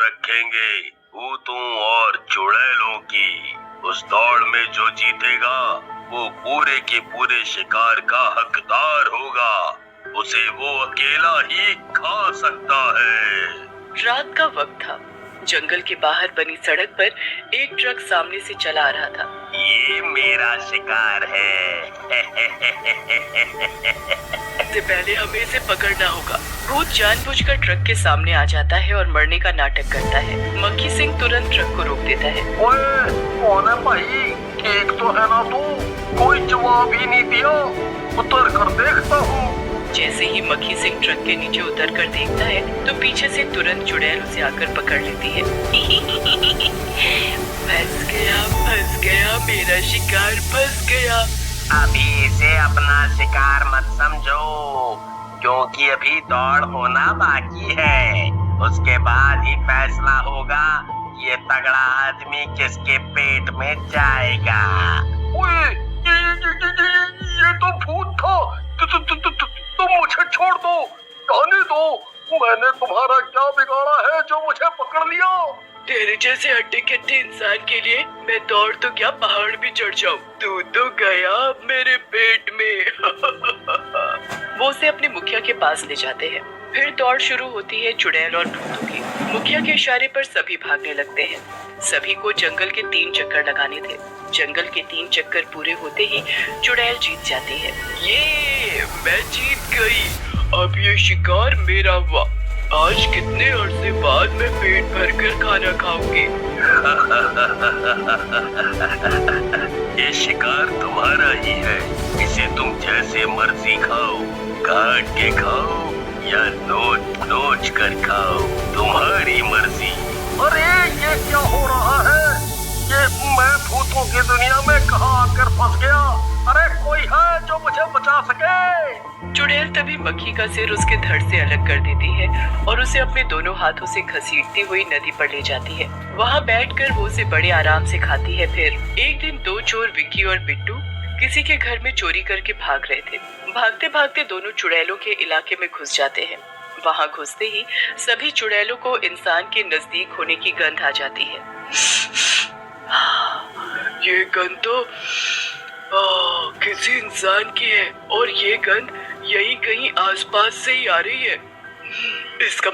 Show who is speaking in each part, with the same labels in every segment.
Speaker 1: रखेंगे भूतों और चुड़ैलों की। उस दौड़ में जो जीतेगा वो पूरे के पूरे शिकार का हकदार होगा। उसे वो अकेला ही खा सकता है।
Speaker 2: रात का वक्त था। जंगल के बाहर बनी सड़क पर एक ट्रक सामने से चला आ रहा था।
Speaker 1: ये मेरा शिकार है।
Speaker 2: इससे पहले हमें इसे पकड़ना होगा। भूत जानबूझकर ट्रक के सामने आ जाता है और मरने का नाटक करता है। मक्खी सिंह तुरंत ट्रक को रोक देता है।
Speaker 1: ओए, कौन है भाई? ठीक तो है ना तू? कोई जवाब ही नहीं दिया। उतर कर देखता हूँ।
Speaker 2: जैसे ही मक्खी सिंह ट्रक के नीचे उतर कर देखता है तो पीछे से तुरंत चुड़ैल उसे आकर पकड़ लेती है। फंस गया मेरा शिकार फंस गया।
Speaker 1: अभी इसे अपना शिकार मत समझो, क्योंकि अभी दौड़ होना बाकी है। उसके बाद ही फैसला होगा ये तगड़ा आदमी किसके पेट में जाएगा। ओए, ये तो भूत था। तुम मुझे छोड़ दो, जाने दो। मैंने तुम्हारा क्या बिगाड़ा है जो मुझे पकड़ लिया?
Speaker 2: तेरे जैसे हड्डी कट्टे इंसान के लिए मैं दौड़ तो क्या पहाड़ भी चढ़ जाऊं। तू तो गया मेरे पेट में। वो उसे अपने मुखिया के पास ले जाते हैं। फिर दौड़ शुरू होती है चुड़ैल और भूतों की। मुखिया के इशारे पर सभी भागने लगते हैं। सभी को जंगल के 3 चक्कर लगाने थे। जंगल के 3 चक्कर पूरे होते ही चुड़ैल जीत जाती है। ये मैं जीत गई, अब ये शिकार मेरा हुआ। आज कितने अरसे बाद मैं पेट भरकर खाना खाऊंगी।
Speaker 1: ये शिकार तुम्हारा ही है। इसे तुम जैसे मर्जी खाओ, काट के खाओ या नोच कर खाओ, तुम्हारी मर्जी। अरे ये क्या हो रहा है? ये मैं भूतों की दुनिया में कहाँ आकर फंस गया? अरे कोई है जो मुझे बचा सके?
Speaker 2: चुड़ैल तभी मक्खी का सिर उसके धड़ से अलग कर देती है और उसे अपने दोनों हाथों से घसीटती हुई नदी पर ले जाती है। वहाँ बैठकर वो उसे बड़े आराम से खाती है। फिर एक दिन 2 चोर विक्की और बिट्टू किसी के घर में चोरी करके भाग रहे थे। भागते भागते दोनों चुड़ैलों के इलाके में घुस जाते हैं। वहाँ घुसते ही सभी चुड़ैलों को इंसान के नजदीक होने की गंध आ जाती है। ये गंध तो किसी इंसान की है और ये गंध यही कहीं आसपास से ही आ रही है। इसका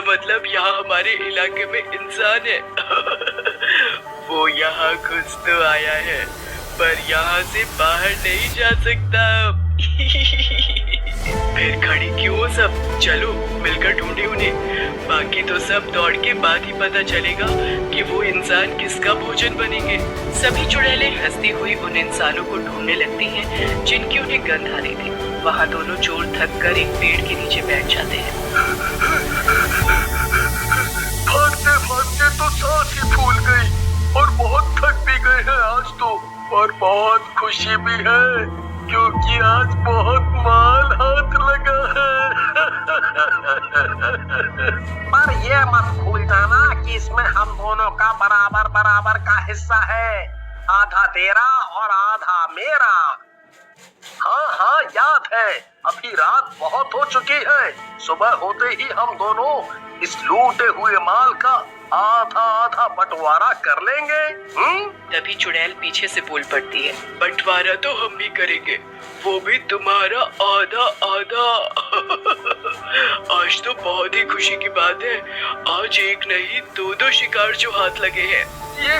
Speaker 2: मतलब यहाँ हमारे इलाके में इंसान है। वो यहाँ घुस तो आया है पर यहाँ से बाहर नहीं जा सकता। फिर खड़ी क्यों हो सब? चलो मिलकर ढूंढे उन्हें। बाकी तो सब दौड़ के बाद ही पता चलेगा कि वो इंसान किसका भोजन बनेंगे। सभी चुड़ैलें हंसती हुई उन इंसानों को ढूंढने लगती हैं जिनकी उन्हें गंध आ रही थी। वहाँ दोनों चोर थक कर एक पेड़ के नीचे बैठ जाते हैं।
Speaker 1: भागते भागते तो सांस ही फूल गई और बहुत थक भी गए हैं आज तो। और बहुत खुशी भी है क्योंकि आज बहुत माल हाथ लगा है। पर ये मत भूल जाना कि इसमें हम दोनों का बराबर बराबर का हिस्सा है। आधा तेरा और आधा मेरा। हाँ याद है। अभी रात बहुत हो चुकी है। सुबह होते ही हम दोनों इस लूटे हुए माल का आधा आधा बंटवारा कर लेंगे।
Speaker 2: तभी चुड़ैल पीछे से बोल पड़ती है, बंटवारा तो हम भी करेंगे, वो भी तुम्हारा आधा आधा। आज तो बहुत ही खुशी की बात है। आज एक नहीं 2 शिकार जो हाथ लगे हैं।
Speaker 1: ये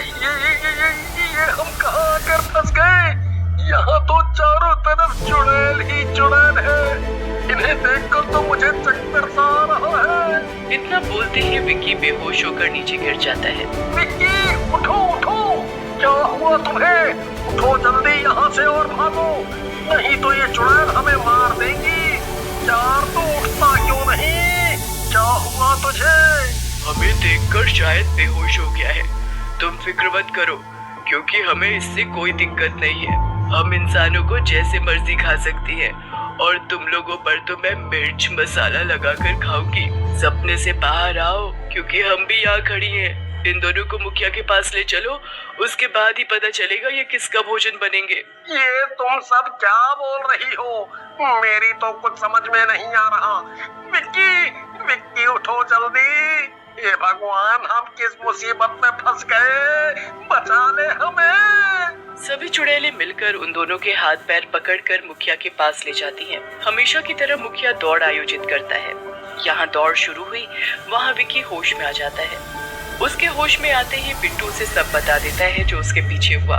Speaker 1: हम कहाँ आकर फंस गए? यहाँ तो चारों तरफ चुड़ैल ही चुड़ैल है। इन्हें देखकर तो मुझे चक्कर सा आ रहा है।
Speaker 2: इतना बोलते ही विक्की बेहोश होकर नीचे गिर जाता है।
Speaker 1: विक्की उठो उठो, क्या हुआ तुम्हें? उठो जल्दी यहाँ से और भागो, नहीं तो ये चुड़ैल हमें मार देंगी। यार तो उठता क्यों नहीं? क्या हुआ तुझे?
Speaker 2: हमें देखकर शायद बेहोश हो गया है। तुम फिक्र मत करो क्योंकि हमें इससे कोई दिक्कत नहीं है। हम इंसानों को जैसे मर्जी खा सकती है और तुम लोगों पर तो मैं मिर्च मसाला लगाकर खाऊंगी। सपने से बाहर आओ क्योंकि हम भी यहाँ खड़ी हैं। इन दोनों को मुखिया के पास ले चलो, उसके बाद ही पता चलेगा ये किसका भोजन बनेंगे।
Speaker 1: ये तुम सब क्या बोल रही हो? मेरी तो कुछ समझ में नहीं आ रहा। विक्की उठो जल्दी। हे भगवान, हम किस मुसीबत में फंस गए, बचा ले हमें।
Speaker 2: सभी चुड़ैलें मिलकर उन दोनों के हाथ पैर पकड़कर मुखिया के पास ले जाती हैं। हमेशा की तरह मुखिया दौड़ आयोजित करता है। यहाँ दौड़ शुरू हुई, वहाँ विकी होश में आ जाता है। उसके होश में आते ही बिट्टू उसे सब बता देता है जो उसके पीछे हुआ।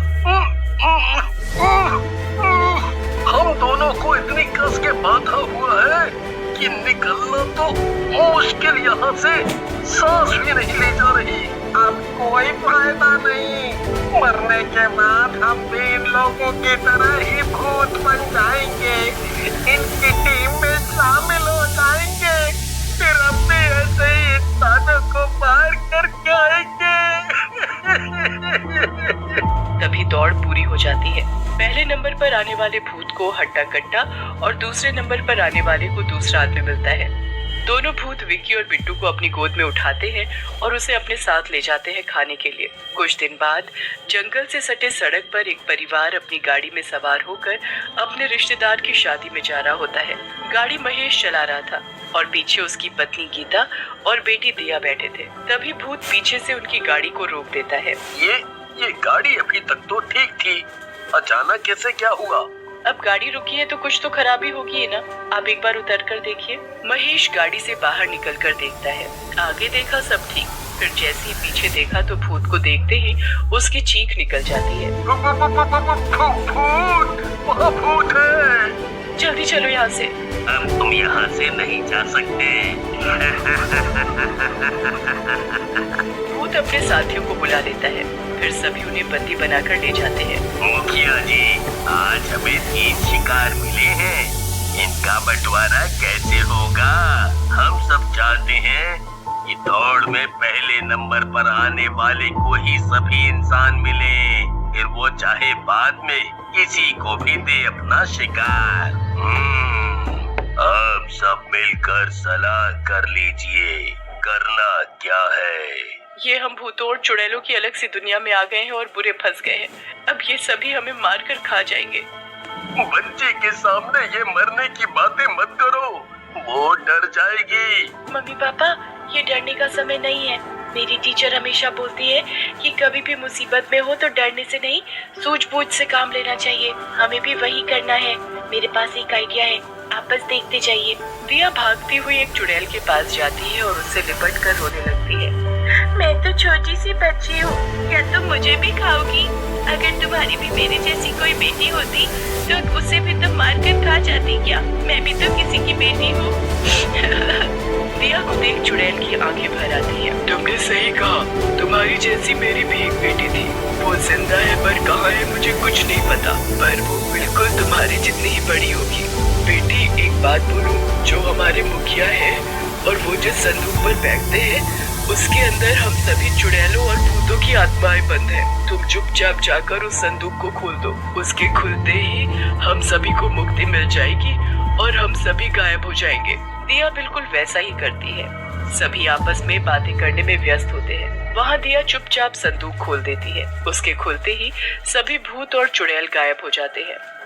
Speaker 1: हम दोनों को इतनी कस के बांधा हुआ है कि निकलना तो मुश्किल, यहाँ से सांस भी नहीं ले जा रही। अब कोई फायदा नहीं, मरने के बाद हम भी इन लोगों की तरह ही भूत बन जाएंगे, इनकी टीम में शामिल हो जाएंगे, फिर हम भी ऐसे ही इंसानों को मार कर खाएंगे।
Speaker 2: तभी दौड़ पूरी हो जाती है। पहले नंबर पर आने वाले भूत को हट्टा कट्टा और दूसरे नंबर पर आने वाले को दूसरा आदमी मिलता है। दोनों भूत विक्की और बिट्टू को अपनी गोद में उठाते हैं और उसे अपने साथ ले जाते हैं खाने के लिए। कुछ दिन बाद जंगल से सटे सड़क पर एक परिवार अपनी गाड़ी में सवार होकर अपने रिश्तेदार की शादी में जा रहा होता है। गाड़ी महेश चला रहा था और पीछे उसकी पत्नी गीता और बेटी दिया बैठे थे। तभी भूत पीछे से उनकी गाड़ी को रोक देता है।
Speaker 1: ये गाड़ी अभी तक तो ठीक थी, अचानक कैसे क्या हुआ?
Speaker 2: अब गाड़ी रुकी है तो कुछ तो खराबी होगी है ना, आप एक बार उतर कर देखिए। महेश गाड़ी से बाहर निकल कर देखता है। आगे देखा सब ठीक, फिर जैसे ही पीछे देखा तो भूत को देखते ही उसकी चीख निकल जाती है।
Speaker 1: भूत है,
Speaker 2: जल्दी चलो यहाँ से।
Speaker 1: अब तुम यहाँ से नहीं जा सकते।
Speaker 2: भूत अपने साथियों को बुला लेता है, फिर सभी उन्हें बंदी बनाकर ले जाते हैं।
Speaker 1: मुखिया जी, आज हमें 3 शिकार मिले हैं, इनका बंटवारा कैसे होगा? हम सब चाहते हैं कि दौड़ में पहले नंबर पर आने वाले को ही सभी इंसान मिले, फिर वो चाहे बाद में किसी को भी दे अपना शिकार। आप सब मिलकर सलाह कर लीजिए, करना क्या है?
Speaker 2: ये हम भूतों और चुड़ैलों की अलग सी दुनिया में आ गए हैं और बुरे फंस गए हैं। अब ये सभी हमें मार कर खा जाएंगे।
Speaker 1: बच्चे के सामने ये मरने की बातें मत करो, वो डर जाएगी।
Speaker 2: मम्मी पापा, ये डरने का समय नहीं है। मेरी टीचर हमेशा बोलती है कि कभी भी मुसीबत में हो तो डरने से नहीं, सूझबूझ से काम लेना चाहिए। हमें भी वही करना है। मेरे पास एक आइडिया है, आप बस देखते जाइए। दिया भागती हुई एक चुड़ैल के पास जाती है और उससे लिपट कर रोने लगती है। मैं तो छोटी सी बच्ची हूँ, क्या तुम मुझे भी खाओगी? अगर तुम्हारी भी मेरी जैसी कोई बेटी होती तो उसे भी तुम मार कर खा जाती क्या? मैं भी तो किसी की बेटी हूँ। दिया को देख चुड़ैल की आंखें भर आती है। तुमने सही कहा, तुम्हारी जैसी मेरी भी एक बेटी थी। वो जिंदा है पर कहाँ है मुझे कुछ नहीं पता, पर वो बिल्कुल तुम्हारी जितनी ही बड़ी होगी। बेटी एक बात बोलूं, जो हमारे मुखिया है और वो जिस संदूक पर बैठते हैं उसके अंदर हम सभी चुड़ैलों और भूतों की आत्माएं बंद हैं। तुम चुपचाप जाकर उस संदूक को खोल दो। उसके खुलते ही हम सभी को मुक्ति मिल जाएगी और हम सभी गायब हो जाएंगे। दिया बिल्कुल वैसा ही करती है। सभी आपस में बातें करने में व्यस्त होते हैं। वहाँ दिया चुपचाप संदूक खोल देती है। उसके खुलते ही सभी भूत और चुड़ैल गायब हो जाते हैं।